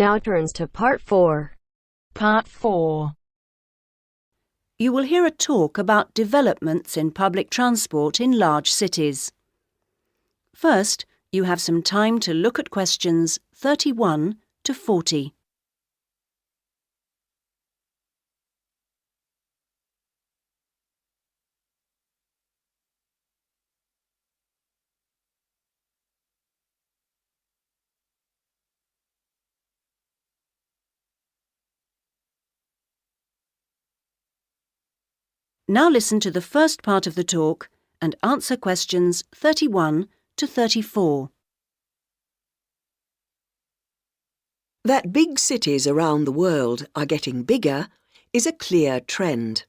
Now turns to Part 4. Part 4. You will hear a talk about developments in public transport in large cities. First, you have some time to look at questions 31 to 40. Now listen to the first part of the talk and answer questions 31 to 34. That big cities around the world are getting bigger is a clear trend.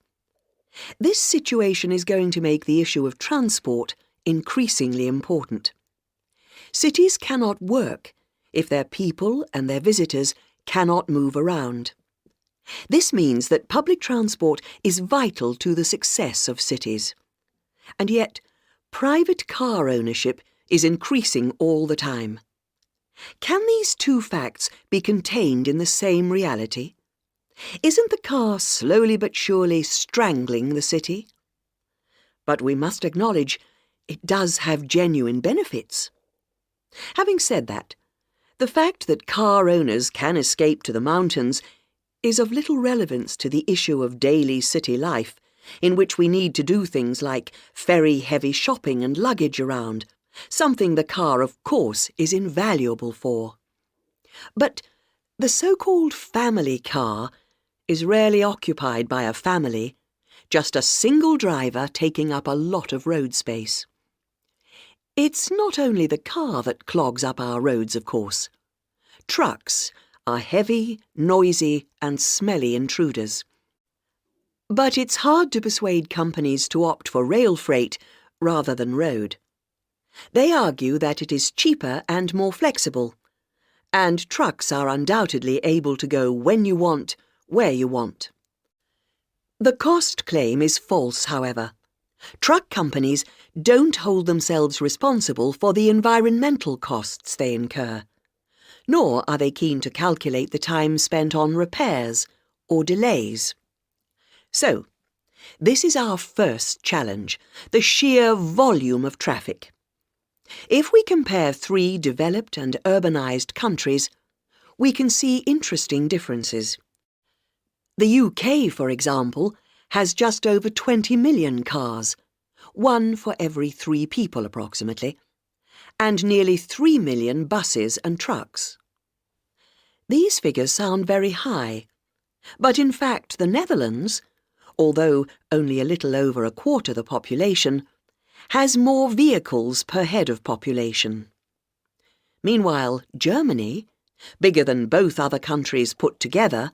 This situation is going to make the issue of transport increasingly important. Cities cannot work if their people and their visitors cannot move around. This means that public transport is vital to the success of cities. And yet, private car ownership is increasing all the time. Can these two facts be contained in the same reality? Isn't the car slowly but surely strangling the city? But we must acknowledge it does have genuine benefits. Having said that, the fact that car owners can escape to the mountains is of little relevance to the issue of daily city life, in which we need to do things like ferry heavy shopping and luggage around, something the car, of course, is invaluable for. But the so-called family car is rarely occupied by a family, just a single driver taking up a lot of road space. It's not only the car that clogs up our roads, of course. Trucks are heavy, noisy and smelly intruders. But it's hard to persuade companies to opt for rail freight rather than road. They argue that it is cheaper and more flexible, and trucks are undoubtedly able to go when you want, where you want. The cost claim is false, however. Truck companies don't hold themselves responsible for the environmental costs they incur, nor are they keen to calculate the time spent on repairs or delays. So, this is our first challenge, the sheer volume of traffic. If we compare 3 developed and urbanised countries, we can see interesting differences. The UK, for example, has just over 20 million cars, 1 for every 3 people approximately, and nearly 3 million buses and trucks. These figures sound very high, but in fact the Netherlands, although only a little over a quarter the population, has more vehicles per head of population. Meanwhile, Germany, bigger than both other countries put together,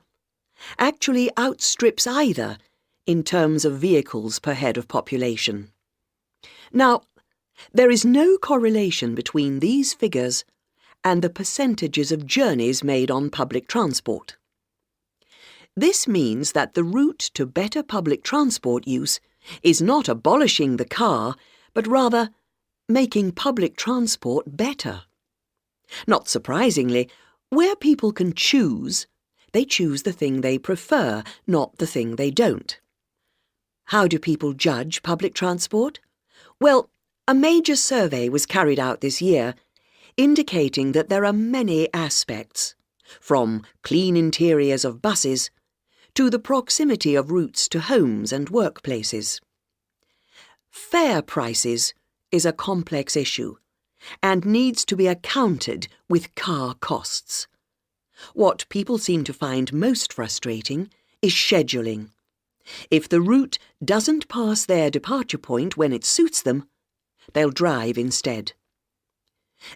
actually outstrips either in terms of vehicles per head of population. Now, there is no correlation between these figures and the percentages of journeys made on public transport. This means that the route to better public transport use is not abolishing the car, but rather making public transport better. Not surprisingly, where people can choose, they choose the thing they prefer, not the thing they don't. How do people judge public transport? Well, a major survey was carried out this year, indicating that there are many aspects, from clean interiors of buses to the proximity of routes to homes and workplaces. Fare prices is a complex issue and needs to be accounted with car costs. What people seem to find most frustrating is scheduling. If the route doesn't pass their departure point when it suits them, they'll drive instead.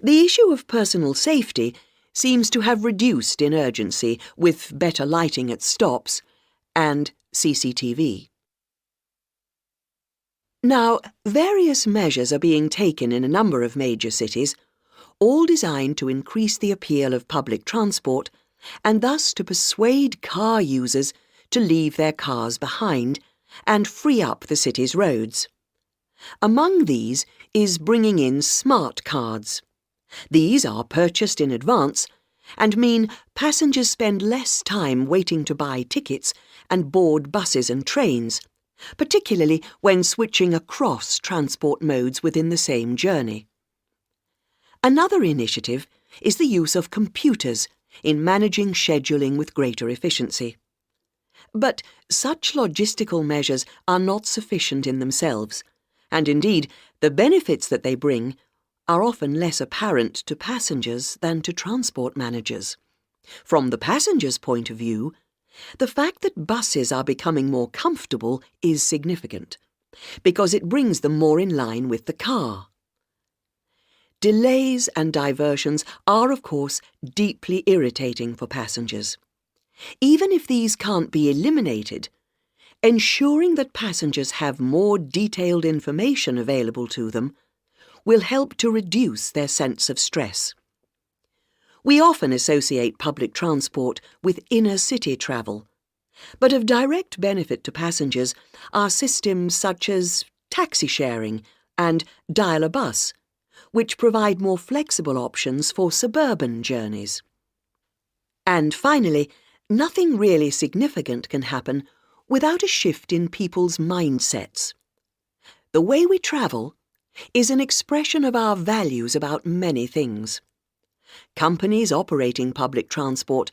The issue of personal safety seems to have reduced in urgency with better lighting at stops and CCTV. Now, various measures are being taken in a number of major cities, all designed to increase the appeal of public transport and thus to persuade car users to leave their cars behind and free up the city's roads. Among these is bringing in smart cards. These are purchased in advance and mean passengers spend less time waiting to buy tickets and board buses and trains, particularly when switching across transport modes within the same journey. Another initiative is the use of computers in managing scheduling with greater efficiency. But such logistical measures are not sufficient in themselves, and indeed the benefits that they bring are often less apparent to passengers than to transport managers. From the passengers' point of view, the fact that buses are becoming more comfortable is significant, because it brings them more in line with the car. Delays and diversions are, of course, deeply irritating for passengers. Even if these can't be eliminated, ensuring that passengers have more detailed information available to them will help to reduce their sense of stress. We often associate public transport with inner-city travel, but of direct benefit to passengers are systems such as taxi sharing and dial-a-bus, which provide more flexible options for suburban journeys. And finally, nothing really significant can happen without a shift in people's mindsets. The way we travel is an expression of our values about many things. Companies operating public transport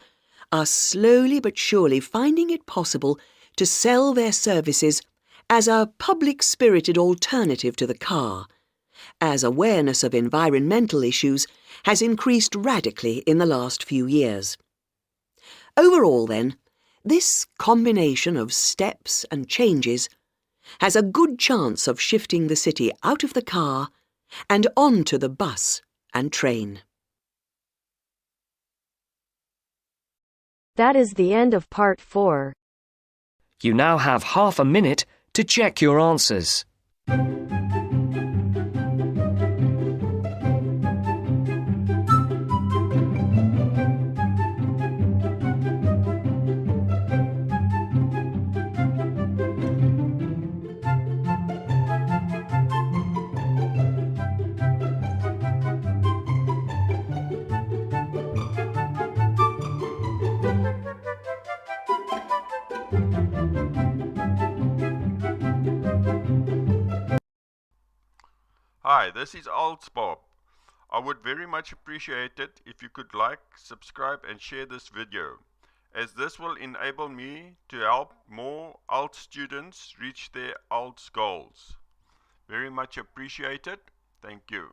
are slowly but surely finding it possible to sell their services as a public-spirited alternative to the car, as awareness of environmental issues has increased radically in the last few years. Overall, then, this combination of steps and changes has a good chance of shifting the city out of the car and onto the bus and train. That is the end of part 4. You now have half a minute to check your answers. Hi, this is IELTS Bob. I would very much appreciate it if you could like, subscribe and share this video, as this will enable me to help more IELTS students reach their IELTS goals. Very much appreciated. Thank you.